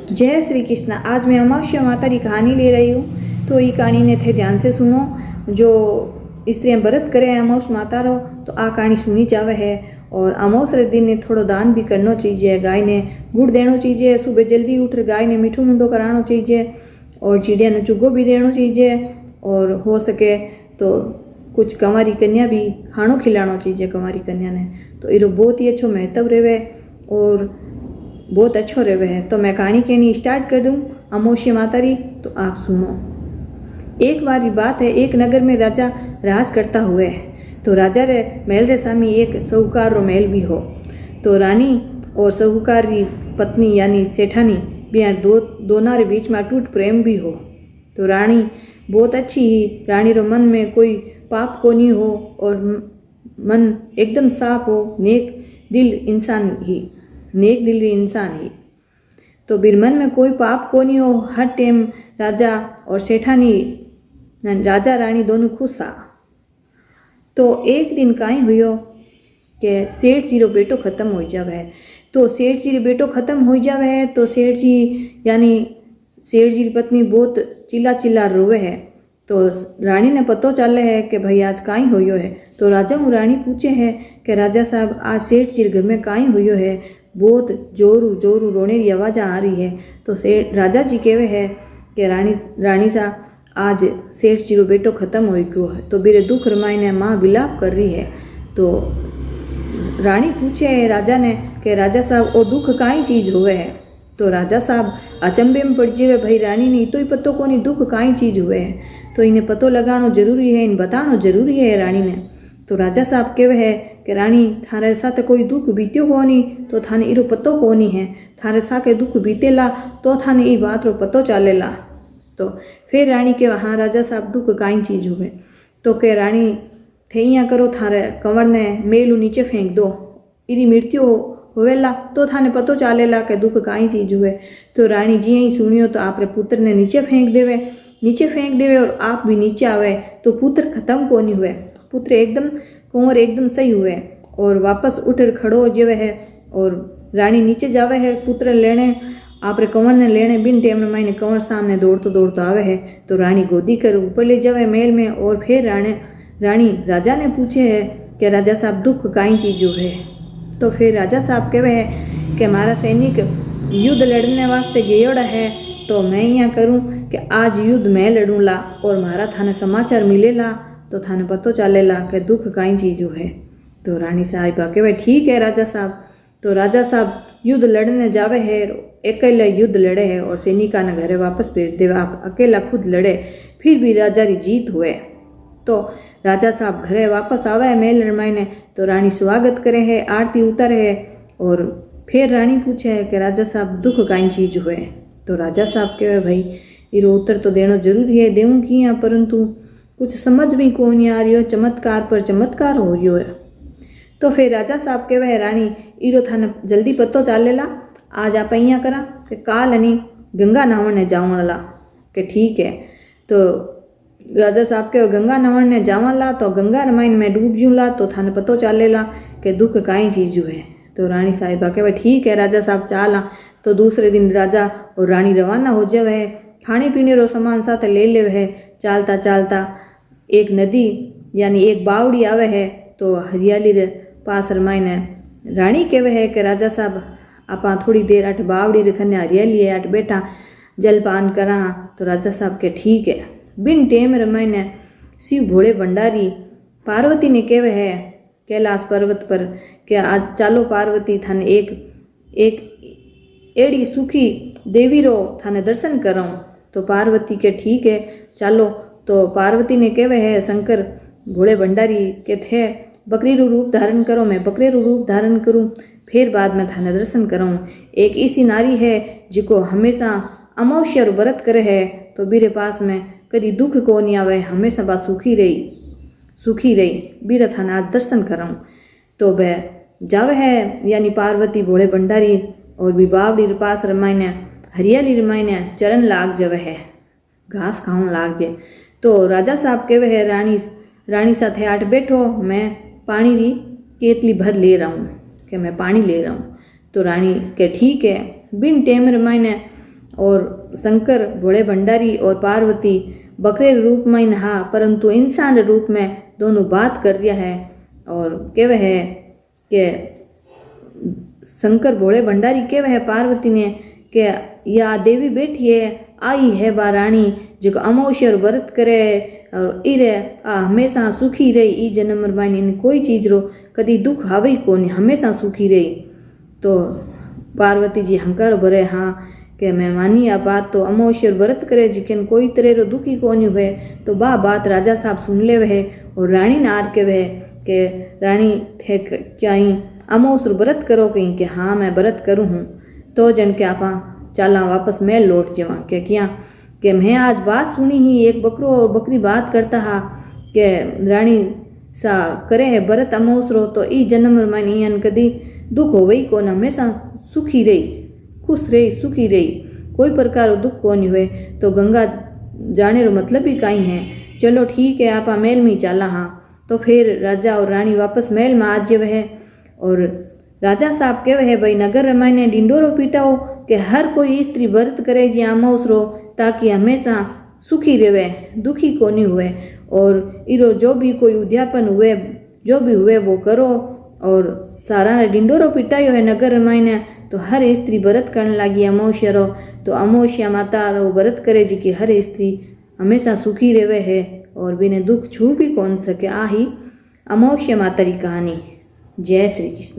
जय श्री कृष्ण। आज मैं अमावस्या माता की कहानी ले रही हूँ। तो ये कहानी ने थे ध्यान से सुनो। जो स्त्रियाँ व्रत करे अमावस माता रो तो आ कहानी सुनी जावे है। और अमावस रे दिन ने थोड़ो दान भी करना चाहिए। गाय ने गुड़ देना चाहिए। सुबह जल्दी उठ गाय ने मीठू मुंडो कराना चाहिए और चिड़िया ने चुगो भी देना चाहिए। और हो सके तो कुछ कंवारी कन्या भी खानो खिलाना चाहिए कंवारी कन्या ने। तो इरो बहुत ही अच्छो महत्व रहे और बहुत अच्छो रहे है। तो मैं कहानी कहनी स्टार्ट कर दूँ अमावस्या माता री। तो आप सुनो। एक बार की बात है, एक नगर में राजा राज करता हुए। तो राजा रे महल रे सामी एक साहूकार रो महल भी हो। तो रानी और साहूकार की पत्नी यानी सेठानी भी दोनों रे बीच में अटूट प्रेम भी हो। तो रानी बहुत अच्छी ही, रानी रो मन में कोई पाप को नहीं हो और मन एकदम साफ हो, नेक दिल इंसान ही। तो बिरमन में कोई पाप को नहीं हो। हर टाइम राजा और सेठानी राजा रानी दोनों खुश आ। तो एक दिन काई हुयो कि सेठ जी रो बेटो खत्म हो जावे है। तो सेठ जी रो बेटो खत्म हो जावे है तो सेठ जी यानी सेठ जी की पत्नी बहुत चिल्ला रोवे है। तो रानी ने पतो चले है कि भाई आज काई होयो है। तो राजा हूँ रानी पूछे है कि राजा साहब आज सेठ जी घर में काई होयो है, बहुत जोरू रोने की आवाज़ आ रही है। तो सेठ राजा जी कहवे है कि रानी साहब आज सेठ जी रो बेटो खत्म हो गयो है। तो मेरे दुख रमाई माँ विलाप कर रही है। तो रानी पूछे है राजा ने कि राजा साहब ओ दुख काई चीज़ हुए है। तो राजा साहब अचंबे में पड़ जावे, भाई रानी ने तो ही पतो को नहीं दुख काई चीज़ हुए है। तो इन्हें पतो लगाना जरूरी है, इन बताना जरूरी है रानी ने। तो राजा साहब कहवे है कि रानी थारे साथ कोई दुख बीत्यो कोनी तो थाने इरो पतो कोनी है। थारे साथ दुख बीतेला तो थाने ई बात रो पतो चलेला। तो फिर रानी के हाँ राजा साहब दुख काई चीज़ हुए। तो के रानी थे यहाँ करो, थारे कंवर ने मेलू नीचे फेंक दो, इरी मृत्यु होवेला तो थाने पतो चलेला कि दुख काई चीज़ हुए। तो रानी जी ही सुनियो तो आपरे पुत्र ने नीचे फेंक देवे और आप भी नीचे आवे। तो पुत्र खत्म को नहीं हुए, पुत्र एकदम कंवर एकदम सही हुए और वापस उठ खड़ो हो जावे है। और रानी नीचे जावे है पुत्र लेने, आपरे कंवर ने लेने। बिन टेम मायने कंवर सामने दौड़तो आवे है। तो रानी गोदी कर ऊपर ले जावे महल में। और फिर रानी राजा ने पूछे है कि राजा साहब दुख काई चीज़ है। तो फिर राजा साहब कहवे है कि हमारा सैनिक युद्ध लड़ने वास्ते गयोड़ा है। तो मैं यहाँ करूँ कि आज युद्ध मैं लड़ूँला और मारा थाने समाचार मिलेला तो थाने पतो चलेला कि दुख काई चीज़ है। तो रानी साहब कहवे ठीक है राजा साहब। तो राजा साहब युद्ध लड़ने जावे है, अकेला युद्ध लड़े है और सैनिका ने घरे वापस भेज दे। आप अकेला खुद लड़े फिर भी राजा की जीत हुए। तो राजा साहब घरे वापस आवे है महल रमाईने। तो रानी स्वागत करे है, आरती उतारे है। और फिर रानी पूछे है कि राजा साहब दुख काई चीज़ हुए। तो राजा साहब कहे भाई इरो उत्तर तो देना जरूरी है, देऊँ कि यहाँ परंतु कुछ समझ भी को नहीं आ रही हो, चमत्कार पर चमत्कार हो रही है। तो फिर राजा साहब कहे है रानी इरो थाने जल्दी पतो चलेला, आज आप यहाँ करा कि काल अनी गंगा नहावने जावला कि ठीक है। तो राजा साहब के गंगा नहावने जावला तो गंगा रमाइन में डूब जूला तो थाने पतो चलेला कि दुख काई चीज़ है। तो रानी साहिबा कहे ठीक है राजा साहब चाला। तो दूसरे दिन राजा और रानी रवाना हो जावे है, खाने पीने रो सामान साथ ले लेवे है। चालता चालता एक नदी यानी एक बावड़ी आवे है। तो हरियाली रे पास रमाईने रानी कहवे है कि राजा साहब आपा थोड़ी देर अट बावड़ी रखने हरियाली है, अट बैठा जलपान करा। तो राजा साहब के ठीक है। बिन टेम रमाईने शिव भोले भंडारी पार्वती ने कहवे है कैलाश पर्वत पर कि आज चालो पार्वती थाने एक एड़ी सुखी देवी रो थाने दर्शन कराऊं। तो पार्वती के ठीक है चालो। तो पार्वती ने कहवे है शंकर भोले भंडारी के थे बकरी रू रूप धारण करो, मैं बकरे रू रूप धारण करूं, फिर बाद में थाने दर्शन कराऊं। एक ऐसी नारी है जिको हमेशा अमावस्या रू व्रत करे है तो बीरे पास में कभी दुख को नहीं आवे, हमेशा बा सुखी रही बीरे थाने आज दर्शन कराऊं। तो वह जावे है यानी पार्वती भोले भंडारी और भी बावड़ी रे पास रमाईने हरियाली रमाईने चरण लाग जावे है, घास खाऊं लाग जाए। तो राजा साहब कहवे है रानी साथे आठ बैठो, मैं पानी री केतली भर ले रहा हूँ कि मैं पानी ले रहा हूँ। तो रानी के ठीक है। बिन टेम रमाईने और शंकर भोले भंडारी और पार्वती बकरे रूप में नहा परंतु इंसान रूप में दोनों बात कर रहा है और कहवे है कि शंकर भोले भंडारी कहवे है पार्वती ने कि या देवी बैठी है आई है बा रानी जो अमावस्या व्रत करे और इरे हमेशा सुखी रही ई जन्म में कोई चीज रो कदी दुख आवे कोनी हमेशा सुखी रही। तो पार्वती जी हंकार भरे हाँ कि मैं मानी आ बात तो अमावस्या व्रत करे जिकन कोई तरह रो दुखी कोनी हुए। तो बा बात राजा साहब सुन ले वह और रानी नार के वह कि रानी थे क्या अमावस्या व्रत करो कहीं कि हाँ मैं व्रत करूँ हूँ। तो जन के आपा चाला वापस मैं लौट जावा के क्या कि मैं आज बात सुनी ही एक बकरो और बकरी बात करता हा कि रानी सा करे है व्रत अमावस्या तो ई जन्म में कदी दुख हो वही कौन हमेशा सुखी रही खुश रही सुखी रही कोई प्रकार दुख कौन हुए। तो गंगा जाने रो मतलब ही कहीं है। चलो ठीक है आपा महल में चाला हाँ। तो फिर राजा और रानी वापस महल में आ जावे है और राजा साहब कहवे है भाई नगर रमायने डिंडोरो पीटाओ कि हर कोई स्त्री व्रत करे जी अमावस्या ताकि हमेशा सुखी रहे दुखी कोनी हुए और इरो जो भी कोई उद्यापन हुए जो भी हुए वो करो। और सारा ने डिंडोरो पिटायो है नगर रमायने तो हर स्त्री व्रत करने लगी अमावस्या रो। तो अमावस्या माता रो व्रत करे जी कि हर स्त्री हमेशा सुखी रहे है और बिना दुख छू भी कौन सके। आ ही अमावस्या माता की कहानी। जय श्री कृष्ण।